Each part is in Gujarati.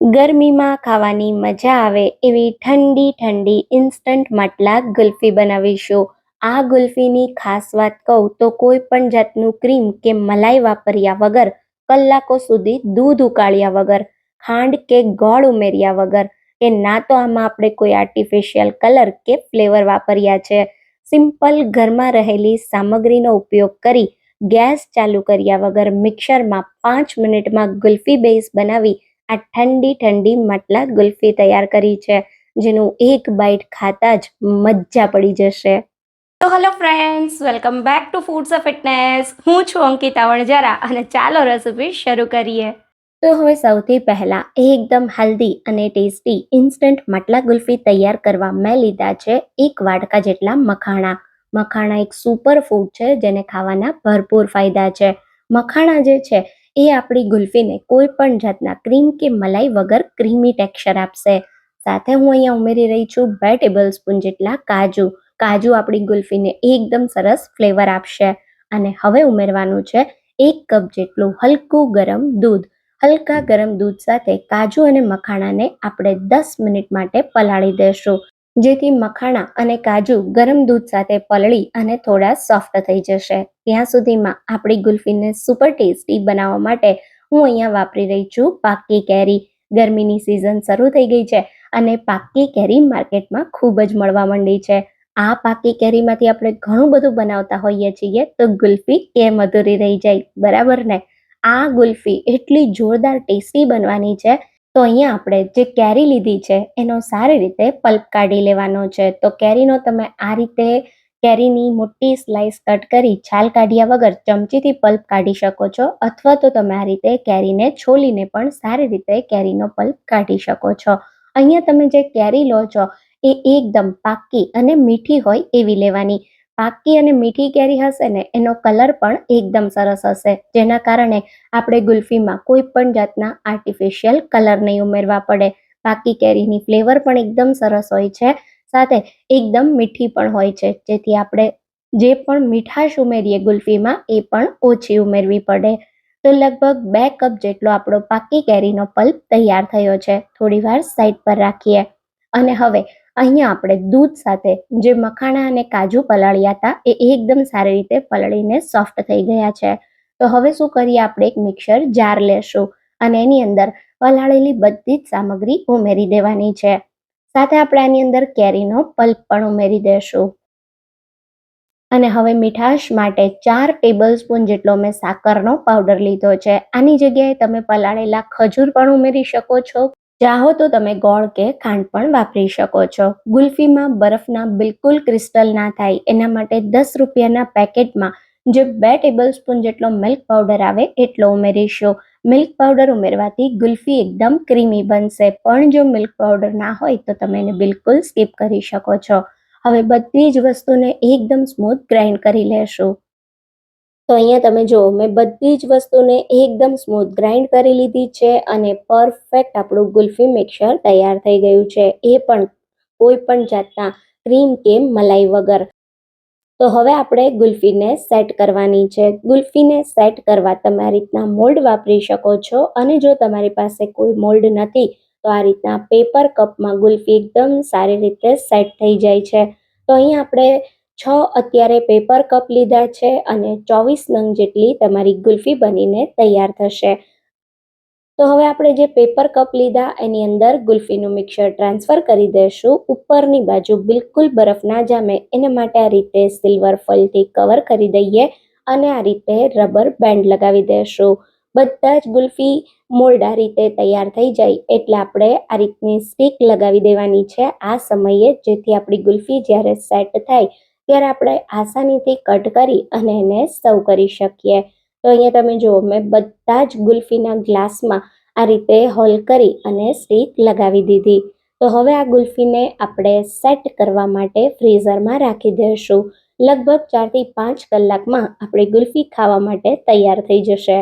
ગરમીમાં ખાવાની મજા આવે એવી ઠંડી ઠંડી ઇન્સ્ટન્ટ માટલા ગુલ્ફી બનાવીશું. આ ગુલ્ફીની ખાસ વાત કહું તો કોઈ પણ જાતનું ક્રીમ કે મલાઈ વાપર્યા વગર, કલાકો સુધી દૂધ ઉકાળ્યા વગર, ખાંડ કે ગોળ ઉમેર્યા વગર, કે ના તો આમાં આપણે કોઈ આર્ટિફિશિયલ કલર કે ફ્લેવર વાપર્યા છે. સિમ્પલ ઘરમાં રહેલી સામગ્રીનો ઉપયોગ કરી ગેસ ચાલુ કર્યા વગર મિક્સરમાં 5 મિનિટમાં ગુલ્ફી બેઝ બનાવી આ ઠંડી ઠંડી માટલા ગુલ્ફી તૈયાર કરી છે, જેનું એક બાઈટ ખાતા જ મજા પડી જશે. તો hello friends, welcome back to foods of fitness. હું છું અંકિતા વણજારા અને ચાલો રેસિપી શરૂ કરીએ. તો હવે સૌથી પહેલા એકદમ હેલ્ધી અને ટેસ્ટી ઇન્સ્ટન્ટ માટલા ગુલ્ફી તૈયાર કરવા મેં લીધા છે 1 વાટકા જેટલા મખાણા. મખાણા એક સુપર ફૂડ છે જેને ખાવાના ભરપૂર ફાયદા છે. મખાણા જે છે એ આપણી ગુલ્ફીને કોઈ પણ જાતના ક્રીમ કે મલાઈ વગર ક્રીમી ટેક્સચર આપશે. સાથે હું અહીંયા ઉમેરી રહી છું 2 ટેબલ સ્પૂન જેટલા કાજુ. કાજુ આપણી ગુલ્ફીને એકદમ સરસ ફ્લેવર આપશે. અને હવે ઉમેરવાનું છે 1 કપ જેટલું હલકું ગરમ દૂધ. હલકા ગરમ દૂધ સાથે કાજુ અને મખાણાને આપણે 10 મિનિટ માટે પલાળી દેશું, જેથી મખાણા અને કાજુ ગરમ દૂધ સાથે પલળી અને થોડા સોફ્ટ થઈ જશે. ત્યાં સુધીમાં આપણી ગુલ્ફીને સુપર ટેસ્ટી બનાવવા માટે હું અહીંયા વાપરી રહી છું પાક્કી કેરી. ગરમીની સિઝન શરૂ થઈ ગઈ છે અને પાક્કી કેરી માર્કેટમાં ખૂબ જ મળવા માંડી છે. આ પાક્કી કેરીમાંથી આપણે ઘણું બધું બનાવતા હોઈએ છીએ, તો ગુલ્ફી કેમ અધૂરી રહી જાય, બરાબર ને? આ ગુલ્ફી એટલી જોરદાર ટેસ્ટી બનવાની છે. તો અહીંયા આપણે જે કેરી લીધી છે એનો સારી રીતે પલ્પ કાઢી લેવાનો છે. તો કેરીનો તમે આ રીતે કેરીની મોટી સ્લાઇસ કટ કરી છાલ કાઢ્યા વગર ચમચીથી પલ્પ કાઢી શકો છો, અથવા તો તમે આ રીતે કેરીને છોલીને પણ સારી રીતે કેરીનો પલ્પ કાઢી શકો છો. અહીંયા તમે જે કેરી લો છો એ એકદમ પાક્કી અને મીઠી હોય એવી લેવાની. પાક્કી અને મીઠી કેરી હશે ને એનો કલર પણ એકદમ સરસ હશે, જેના કારણે આપણે ગુલ્ફીમાં કોઈ પણ જાતના આર્ટિફિશિયલ કલર નહીં ઉમેરવા પડે. પાક્કી કેરીની ફ્લેવર પણ એકદમ સરસ હોય છે, સાથે એકદમ મીઠી પણ હોય છે, જેથી આપણે જે પણ મીઠાશ ઉમેરીએ ગુલ્ફીમાં એ પણ ઓછી ઉમેરવી પડે. તો લગભગ 2 કપ જેટલો આપણો પાક્કી કેરીનો પલ્પ તૈયાર થયો છે. થોડી વાર સાઈડ પર રાખીએ. અને હવે અહીંયા આપણે દૂધ સાથે જે મખાણા અને કાજુ પલાળ્યા હતા એ એકદમ સારી રીતે પલળીને સોફ્ટ થઈ ગયા છે. તો હવે શું કરીએ, આપણે એક મિક્સર જાર લેશું અને એની અંદર પલાળેલી બધી જ સામગ્રી ઉમેરી દેવાની છે. સાથે આપણે આની અંદર કેરીનો પલ્પ પણ ઉમેરી દેશું. અને હવે મીઠાશ માટે 4 ટેબલ સ્પૂન જેટલો મેં સાકરનો પાવડર લીધો છે. આની જગ્યાએ તમે પલાળેલા ખજૂર પણ ઉમેરી શકો છો. ચાહો તો તમે ગોળ કે ખાંડ પણ વાપરી શકો છો. ગુલ્ફીમાં બરફના બિલકુલ ક્રિસ્ટલ ના થાય એના માટે 10 રૂપિયાના પેકેટમાં જે 2 ટેબલ સ્પૂન જેટલો મિલ્ક પાવડર આવે એટલો ઉમેરીશું. મિલ્ક પાવડર ઉમેરવાથી ગુલ્ફી એકદમ ક્રીમી બનશે, પણ જો મિલ્ક પાવડર ના હોય તો તમે એને બિલકુલ સ્કીપ કરી શકો છો. હવે બધી જ વસ્તુને એકદમ સ્મૂથ ગ્રાઇન્ડ કરી લેશું. તો અહીંયા તમે જુઓ, મેં બધી જ વસ્તુને એકદમ સ્મૂથ ગ્રાઇન્ડ કરી લીધી છે અને પરફેક્ટ આપણું ગુલ્ફી મિક્સર તૈયાર થઈ ગયું છે, એ પણ કોઈ પણ જાતના ક્રીમ કે મલાઈ વગર. તો હવે આપણે ગુલ્ફીને સેટ કરવાની છે. ગુલ્ફીને સેટ કરવા તમે આ રીતના મોલ્ડ વાપરી શકો છો, અને જો તમારી પાસે કોઈ મોલ્ડ નથી તો આ રીતના પેપર કપમાં ગુલ્ફી એકદમ સારી રીતે સેટ થઈ જાય છે. તો અહીં આપણે 6 અત્યારે પેપર કપ લીધા છે અને 24 નંગ જેટલી તમારી ગુલ્ફી બનીને તૈયાર થશે. તો હવે આપણે જે પેપર કપ લીધા એની અંદર ગુલ્ફીનું મિક્સર ટ્રાન્સફર કરી દઈશું. ઉપરની બાજુ બિલકુલ બરફ ના જામે એના માટે આ રીતે સિલ્વર ફોઇલથી કવર કરી દઈએ અને આ રીતે રબર બેન્ડ લગાવી દઈશું. બધા જ ગુલ્ફી મોલ્ડ આ રીતે તૈયાર થઈ જાય એટલે આપણે આ રીતની સ્ટીક લગાવી દેવાની છે આ સમયે, જેથી આપણી ગુલ્ફી જ્યારે સેટ થાય ત્યારે આપણે આસાનીથી કટ કરી અને એને સર્વ કરી શકીએ. તો અહીંયા તમે જુઓ, મેં બધા જ ગુલ્ફીના ગ્લાસમાં આ રીતે હોલ કરી અને સ્ટીક લગાવી દીધી. તો હવે આ ગુલ્ફીને આપણે સેટ કરવા માટે ફ્રીઝરમાં રાખી દઈશું. લગભગ 4 થી 5 કલાકમાં આપણી ગુલ્ફી ખાવા માટે તૈયાર થઈ જશે.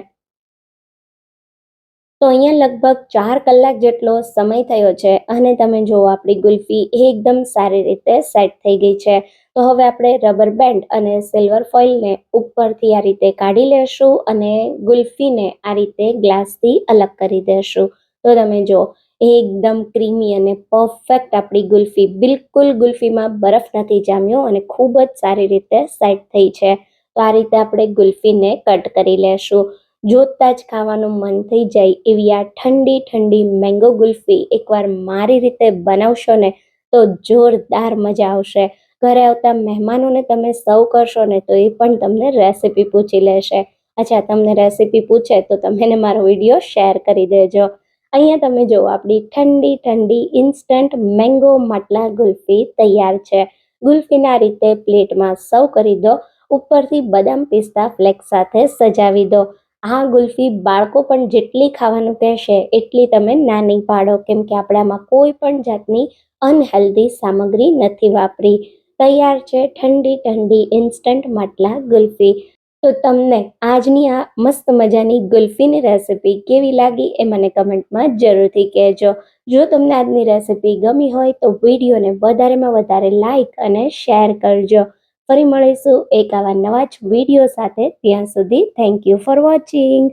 તો અહીંયા લગભગ 4 કલાક જેટલો સમય થયો છે અને તમે જુઓ, આપણી ગુલ્ફી એકદમ સારી રીતે સેટ થઈ ગઈ છે. તો હવે આપણે રબર બેન્ડ અને સિલ્વર ફોઇલને ઉપરથી આ રીતે કાઢી લેશું અને ગુલ્ફીને આ રીતે ગ્લાસથી અલગ કરી દેશું. તો તો તમે જો એકદમ ક્રીમી અને પરફેક્ટ આપણી ગુલ્ફી, બિલકુલ ગુલ્ફીમાં બરફ નથી જામ્યો અને ખૂબ જ સારી રીતે સેટ થઈ છે. તો આ રીતે આપણે ગુલ્ફીને કટ કરી લેશું. જોતાં જ ખાવાનું મન થઈ જાય એવી આ ઠંડી ઠંડી મેંગો ગુલ્ફી એકવાર મારી રીતે બનાવશો ને તો જોરદાર મજા આવશે. ઘરે આવતા મહેમાનોને તમે સર્વ કરશો ને તો એ પણ તમને રેસીપી પૂછી લેશે. અચ્છા, તમને રેસીપી પૂછે તો તમે એને મારો વિડીયો શેર કરી દેજો. અહીંયા તમે જો આપણી ઠંડી ઠંડી ઇન્સ્ટન્ટ મેંગો માટલા ગુલ્ફી તૈયાર છે. ગુલ્ફીના રીતે પ્લેટમાં સર્વ કરી દો. ઉપરથી બદામ પિસ્તા ફ્લેક્સ સાથે સજાવી દો. આ ગુલ્ફી બાળકો પણ જેટલી ખાવાનું કહેશે એટલી તમે નાની પાડો, કેમ કે આપણે આમાં કોઈ પણ જાતની અનહેલ્ધી સામગ્રી નથી વાપરી. તૈયાર છે ઠંડી ઠંડી ઇન્સ્ટન્ટ માટલા ગુલ્ફી. તો તમને આજની આ મસ્ત મજાની ગુલ્ફીની રેસીપી કેવી લાગી એ મને કમેન્ટમાં જરૂરથી કહેજો. જો તમને આજની રેસીપી ગમી હોય તો વિડીયોને વધારેમાં વધારે લાઈક અને શેર કરજો. ફરી મળીશું એક આવા નવા જ વિડીયો સાથે. ત્યાં સુધી થેન્ક યુ ફોર વોચિંગ.